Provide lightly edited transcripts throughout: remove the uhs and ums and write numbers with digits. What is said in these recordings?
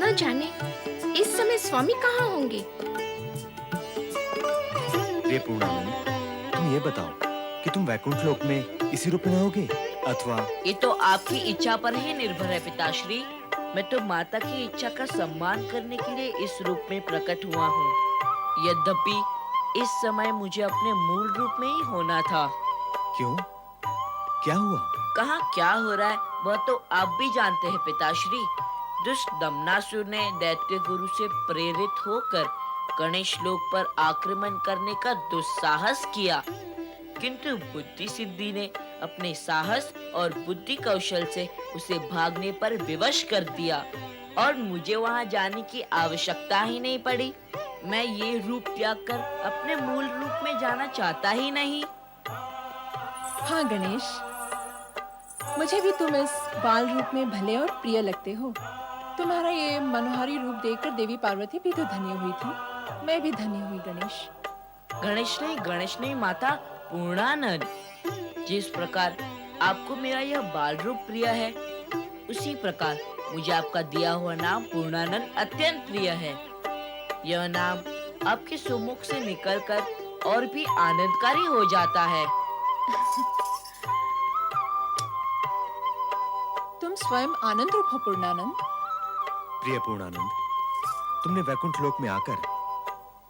न जाने इस समय स्वामी कहाँ होंगे। प्रिय पूर्णानंद, तुम ये बताओ कि तुम वैकुंठ लोक में इसी रूप में रहोगे अथवा? ये तो आपकी इच्छा पर ही निर्भर है पिताश्री। मैं तो माता की इच्छा का सम्मान करने के लिए इस रूप में प्रकट हुआ हूँ। यद्यपि इस समय मुझे अपने मूल रूप में ही होना था। क्यों? क्या हुआ? कहाँ क्या हो रहा है वह तो आप भी जानते हैं पिताश्री। दुष्ट दमनासुर ने दैत्य गुरु से प्रेरित होकर गणेश लोक पर आक्रमण करने का दुस्साहस किया, किंतु बुद्धि सिद्धि ने अपने साहस और बुद्धि कौशल से उसे भागने पर विवश कर दिया और मुझे वहां जाने की आवश्यकता ही नहीं पड़ी। मैं ये रूप त्याग कर अपने मूल रूप में जाना चाहता ही नहीं। हाँ गणेश, मुझे भी तुम इस बाल रूप में भले और प्रिय लगते हो। तुम्हारा ये मनोहारी रूप देखकर देवी पार्वती भी तो धन्य हुई थी। मैं भी धन्य हुई गणेश। गणेश नहीं माता पूर्णानंद। जिस प्रकार आपको मेरा यह बाल रूप प्रिय है, उसी प्रकार मुझे आपका दिया हुआ नाम पूर्णानंद अत्यंत प्रिय है। यह नाम आपके सुमुख से निकलकर और भी आनंदकारी हो जाता है। तुम स्वयं आनंद रूप हो पूर्णानंद। प्रिय पूर्णानंद, तुमने वैकुंठ लोक में आकर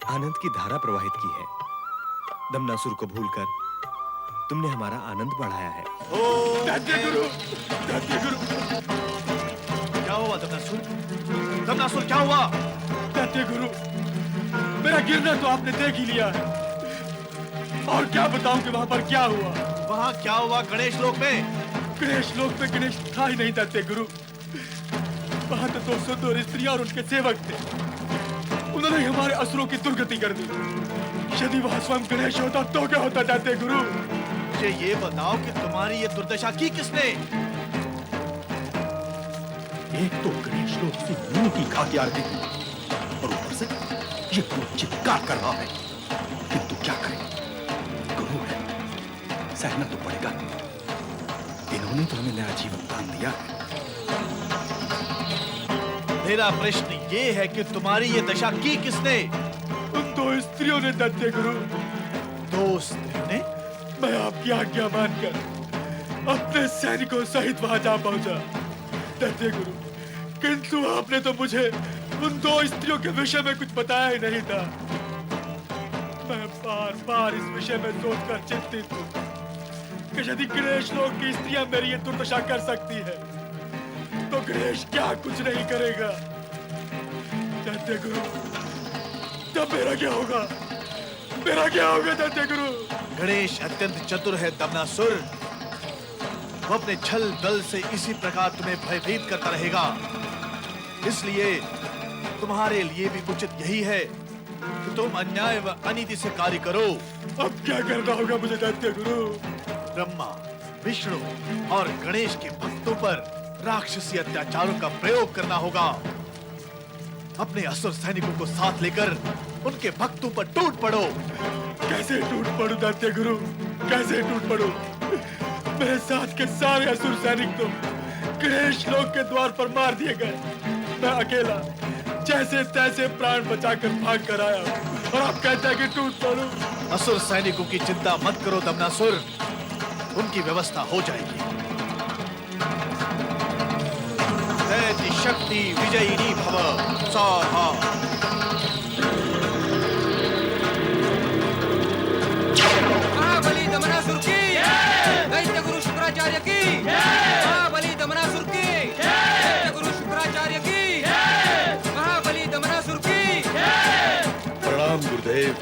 आनंद की धारा प्रवाहित की है। दमनासुर को भूलकर तुमने हमारा आनंद बढ़ाया है। दैत्य गुरु, क्या हुआ दमनासुर? दमनासुर क्या हुआ? दैत्य गुरु, मेरा गिरना तो आपने देख ही लिया है, और क्या बताऊं कि वहां पर क्या हुआ। वहां क्या हुआ? गणेश लोक में गणेश था ही नहीं दैत्य गुरु। वहां तो 2 सुंदर स्त्रियां और उनके सेवक थे। उन्होंने हमारे असुरों की दुर्गति कर दी। यदि वहां स्वयं गणेश होता तो क्या होता दैत्य गुरु? मुझे ये बताओ कि तुम्हारी ये दुर्दशा की किसने? एक तो गणेश लोक से मुंह की खा के आरती की, और ऊपर से ये क्रोध चित्कार कर रहा है। किंतु क्या करें, गुरु है, सहना तो पड़ेगा। इन्होंने तो हमें नया जीवन दान दिया है। मेरा प्रश्न ये है कि तुम्हारी ये दशा की किसने? उन 2 स्त्रियों ने दैत्य गुरु। 2 स्त्रियों ने? मैं आपकी आज्ञा मानकर अपने सैनिकों सहित वहां जा पहुंचा दैत्य गुरु, किंतु आपने तो मुझे उन 2 स्त्रियों के विषय में कुछ बताया ही नहीं था। मैं बार-बार इस विषय में सोचकर चिंतित हूँ कि यदि गणेश लोक की स्त्रियां मेरी ये दुर्दशा कर सकती है, तो गणेश क्या कुछ नहीं करेगा। दैत्य गुरु, तब मेरा क्या होगा? दैत्य गुरु? गणेश अत्यंत चतुर है दमनासुर। वो अपने छल बल से इसी प्रकार तुम्हें भयभीत करता रहेगा। इसलिए तुम्हारे लिए भी उचित यही है कि तुम अन्याय व अनीति से कार्य करो। अब क्या करना होगा मुझे दैत्य गुरु? ब्रह्मा, विष्णु और गणेश के भक्तों पर राक्षसी अत्याचारों का प्रयोग करना होगा। अपने असुर सैनिकों को साथ लेकर उनके भक्तों पर टूट पड़ो। कैसे टूट पड़ो दैत्य गुरु? कैसे टूट पड़ो? मेरे साथ के सारे असुर सैनिक तो गणेश लोक के द्वार पर मार दिए गए। मैं अकेला जैसे तैसे प्राण बचाकर भाग कर आया, और आप कहते हैं कि टूट पड़ो। असुर सैनिकों की चिंता मत करो दमनासुर, उनकी व्यवस्था हो जाएगी। दैत्य शक्ति विजयिनी भव। स्वाहा। महाबली दमनासुर की, दैत्य गुरु शुक्राचार्य की, महाबली दमनासुर की, दैत्य गुरु शुक्राचार्य की, महाबली दमनासुर की। प्रणाम गुरुदेव।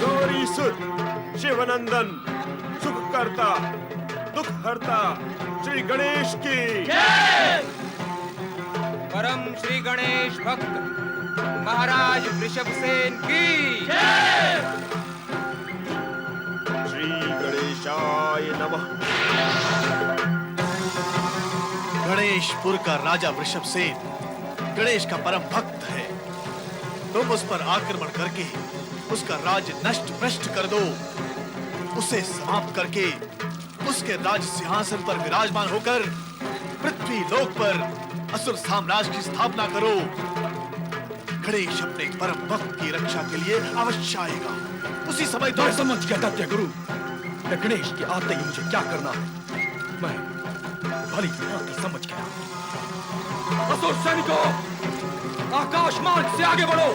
गौरी सुत, शिवनंदन, सुख करता, दुख हरता श्री गणेश की। परम श्री गणेश भक्त महाराज वृषभसेन की। श्री गणेशाय नमः। गणेशपुर का राजा वृषभसेन गणेश का परम भक्त है। तुम उस पर आक्रमण करके उसका राज्य नष्ट भ्रष्ट कर दो, उसे समाप्त करके उसके राज सिंहासन पर विराजमान होकर पृथ्वी लोक पर असुर साम्राज्य की स्थापना करो। गणेश अपने परम भक्त की रक्षा के लिए अवश्य आएगा। उसी समय मैं समझ गया दैत्य गुरु। मैं गणेश के आते ही मुझे क्या करना है मैं भली भांति समझ गया। असुर सैनिकों, आकाश मार्ग से आगे बढ़ो।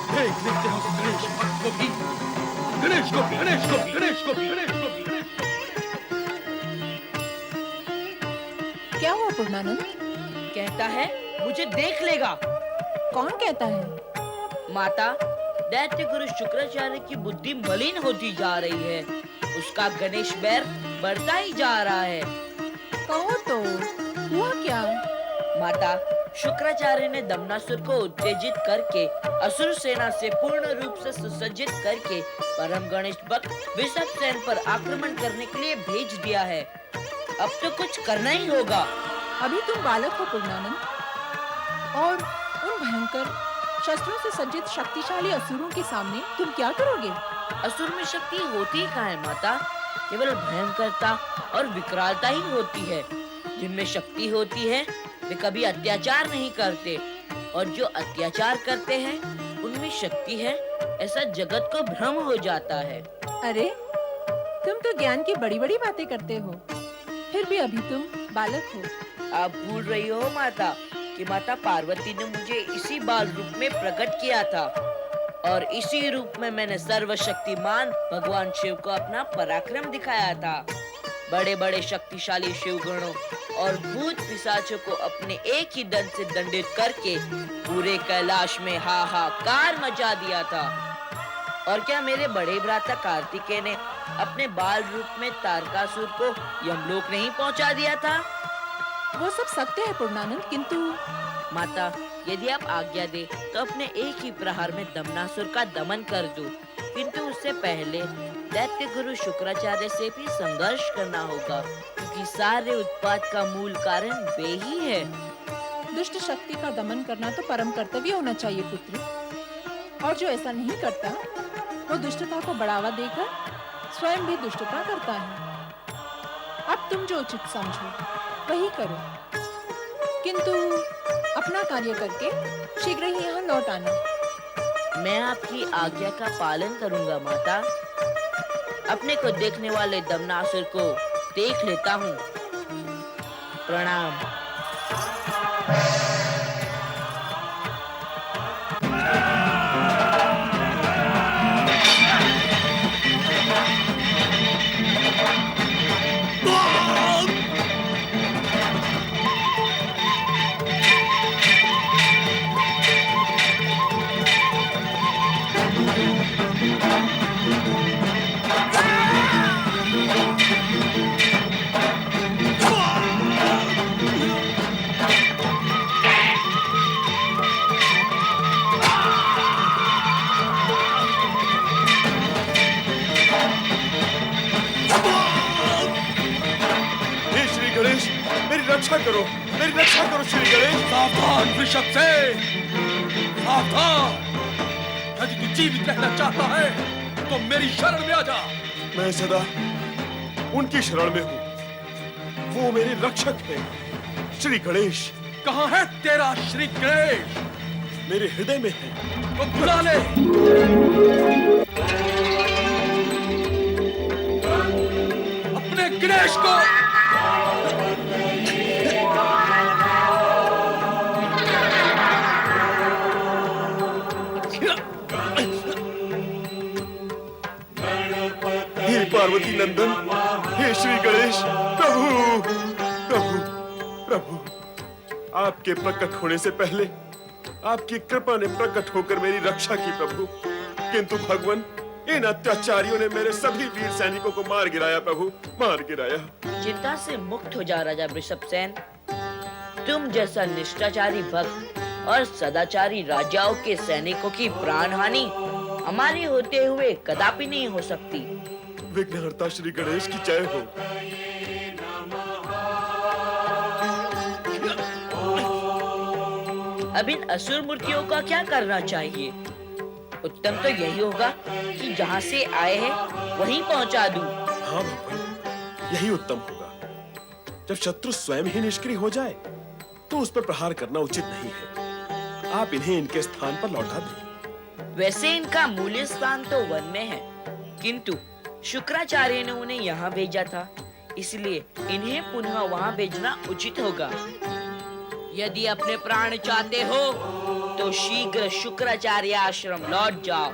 देख लेते हो गणेश भक्त को भी, गणेश को भी, गणेश को भी, गणेश को भी, गणेश को भी, गणेश को भी। क्या हुआ पूर्णानंद? कहता है मुझे देख लेगा। कौन कहता है? माता, दैत्य गुरु शुक्राचार्य की बुद्धि मलिन होती जा रही है। उसका गणेश बैर बढ़ता ही जा रहा है। कहो तो, हुआ क्या? माता, शुक्राचार्य ने दमनासुर को उत्तेजित करके असुर सेना से पूर्ण रूप से सुसज्जित करके परम गणेश भक्त वृषभसेन पर आक्रमण करने के लिए भेज दिया है। अब तो कुछ करना ही होगा। अभी तुम बालक हो पूर्णानंद, और उन भयंकर शस्त्रों से सज्जित शक्तिशाली असुरों के सामने तुम क्या करोगे? असुर में शक्ति होती कहाँ है माता? केवल भयंकरता और विकरालता ही होती है। जिनमें शक्ति होती है वे कभी अत्याचार नहीं करते, और जो अत्याचार करते हैं उनमें शक्ति है, ऐसा जगत को भ्रम हो जाता है। अरे, तुम तो ज्ञान की बड़ी बड़ी बातें करते हो, फिर भी अभी तुम बालक हो। आप भूल रही हो माता कि माता पार्वती ने मुझे इसी बाल रूप में प्रकट किया था, और इसी रूप में मैंने सर्वशक्तिमान भगवान शिव को अपना पराक्रम दिखाया था। बड़े बड़े शक्तिशाली शिवगणों और भूत पिशाचों को अपने एक ही दंड से दंडित करके पूरे कैलाश में हाहाकार मचा दिया था। और क्या मेरे बड़े भ्राता कार्तिकेय ने अपने बाल रूप में तारकासुर को यमलोक नहीं पहुंचा दिया था? वो सब सत्य है पूर्णानंद, किंतु माता, यदि आप आज्ञा दे तो अपने एक ही प्रहार में दमनासुर का दमन कर दूं, किंतु उससे पहले दैत्य गुरु शुक्राचार्य से भी संघर्ष करना होगा, क्योंकि सारे उत्पात का मूल कारण वे ही है। दुष्ट शक्ति का दमन करना तो परम कर्तव्य होना चाहिए पुत्र, और जो ऐसा नहीं करता वो दुष्टता को बढ़ावा देकर स्वयं भी दुष्टता करता है। अब तुम जो उचित समझो वही करो, किंतु अपना कार्य करके शीघ्र ही यहाँ लौट आना। मैं आपकी आज्ञा का पालन करूंगा माता। अपने को देखने वाले दमनासुर को देख लेता हूँ। प्रणाम। रक्षा करो, मेरी रक्षा करो श्री गणेश। सावधान वृषभसेन, सावधान। यदि तू जीवित रहना चाहता है तो मेरी शरण में आ जा। मैं सदा उनकी शरण में हूँ, वो मेरे रक्षक हैं। श्री गणेश। कहाँ है तेरा श्री गणेश? मेरे हृदय में है। तो बुला ले। अपने गणेश को पार्वती नंदन, हे श्री गणेश, प्रभु प्रभु प्रभु, आपके प्रकट होने से पहले आपकी कृपा ने प्रकट होकर मेरी रक्षा की प्रभु, किंतु भगवान इन अत्याचारियों ने मेरे सभी वीर सैनिकों को मार गिराया प्रभु, मार गिराया। चिंता से मुक्त हो जा राजा वृषभसेन। तुम जैसा निष्ठाचारी भक्त और सदाचारी राजाओं के सैनिकों की प्राण हानि हमारे होते हुए कदापि नहीं हो सकती। विघ्नहर्ता श्री गणेश की जय हो। अब इन असुर मूर्तियों का क्या करना चाहिए? उत्तम तो यही होगा कि जहाँ से आए हैं वहीं पहुँचा दूं। हाँ भगवान, यही उत्तम होगा। जब शत्रु स्वयं ही निष्क्रिय हो जाए तो उस पर प्रहार करना उचित नहीं है। आप इन्हें इनके स्थान पर लौटा दें। वैसे इनका मूल स्थान तो वन में है, किंतु शुक्राचार्य ने उन्हें यहाँ भेजा था, इसलिए इन्हें पुनः वहाँ भेजना उचित होगा। यदि अपने प्राण चाहते हो तो शीघ्र शुक्राचार्य आश्रम लौट जाओ।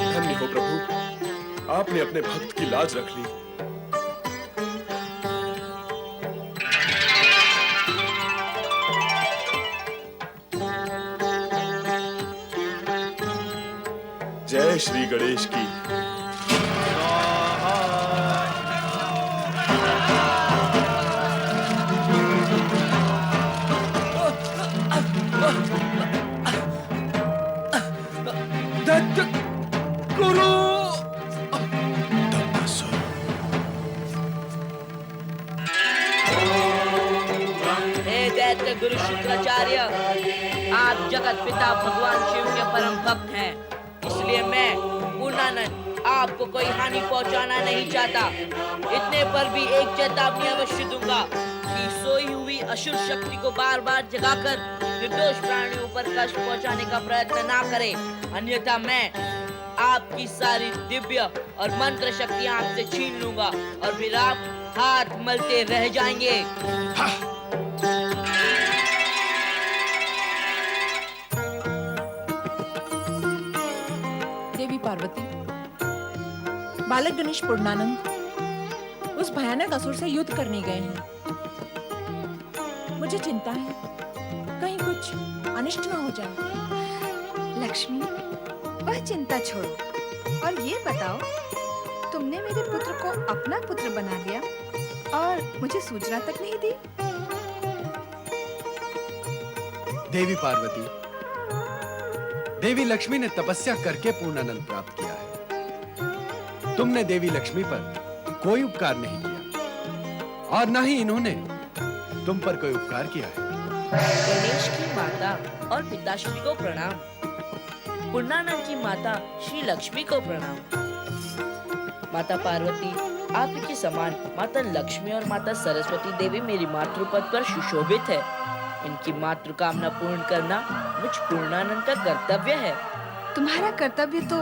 धन्य हो प्रभु, आपने अपने भक्त की लाज रख ली। जय श्री गणेश की। दैत्य गुरु। हे दैत्य गुरु शुक्राचार्य, आप जगत पिता भगवान शिव के परम भक्त हैं, इसलिए मैं पूर्णानंद आपको कोई हानि पहुंचाना नहीं चाहता। इतने पर भी एक चेतावनी अवश्य दूंगा कि सोई हुई असुर शक्ति को बार बार जगाकर निर्दोष प्राणियों पर कष्ट पहुंचाने का प्रयत्न ना करें, अन्यथा मैं आपकी सारी दिव्य और मंत्र शक्तियां आपसे छीन लूंगा और फिर आप हाथ मलते रह जाएंगे। देवी पार्वती, बालक गणेश पूर्णानंद उस भयानक असुर से युद्ध करने गए हैं। मुझे चिंता है कहीं कुछ अनिष्ट न हो जाए। लक्ष्मी, वह चिंता छोड़ो और ये बताओ, तुमने मेरे पुत्र को अपना पुत्र बना लिया और मुझे सूचना तक नहीं दी। देवी पार्वती, देवी लक्ष्मी ने तपस्या करके पूर्णानंद प्राप्त किया है। तुमने देवी लक्ष्मी पर कोई उपकार नहीं किया और न ही इन्होंने तुम पर कोई उपकार किया है। गणेश की माता और पिताश्री को प्रणाम। पूर्णानंद की माता श्री लक्ष्मी को प्रणाम। माता पार्वती, आपके समान माता लक्ष्मी और माता सरस्वती देवी मेरी मातृपद पर सुशोभित है। इनकी मातृकामना पूर्ण करना मुझ पूर्णानंद का कर्तव्य है। तुम्हारा कर्तव्य तो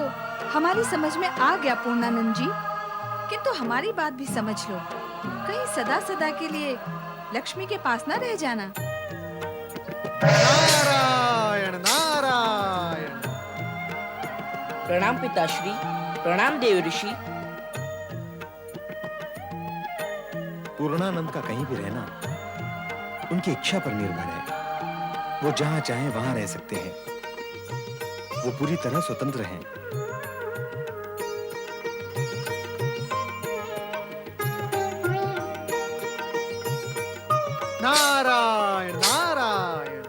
हमारी समझ में आ गया पूर्णानंद जी, किंतु हमारी बात भी समझ लो, कहीं सदा सदा के लिए लक्ष्मी के पास ना रह जाना। नारायण नारायण। प्रणाम पिताश्री, प्रणाम देव ऋषि। पूर्णानंद का कहीं भी रहना उनकी इच्छा पर निर्भर है। वो जहां चाहें वहां रह सकते हैं। वो पूरी तरह स्वतंत्र हैं। नारायण नारायण।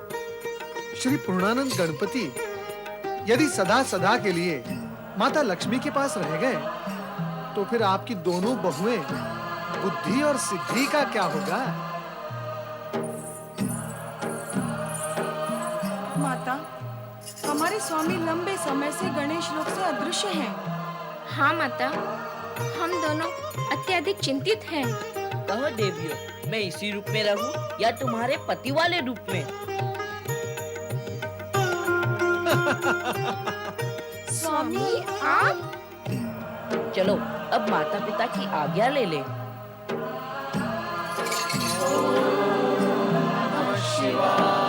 श्री पूर्णानंद गणपति यदि सदा सदा के लिए माता लक्ष्मी के पास रह गए तो फिर आपकी दोनों बहुएं बुद्धि और सिद्धि का क्या होगा? माता, हमारे स्वामी लंबे समय से गणेश लोक से अदृश्य हैं। हाँ माता, हम दोनों अत्यधिक चिंतित हैं। कहो देवियों, मैं इसी रूप में रहूं या तुम्हारे पति वाले रूप में? स्वामी आप? चलो अब माता पिता की आज्ञा ले ले। शिवाय।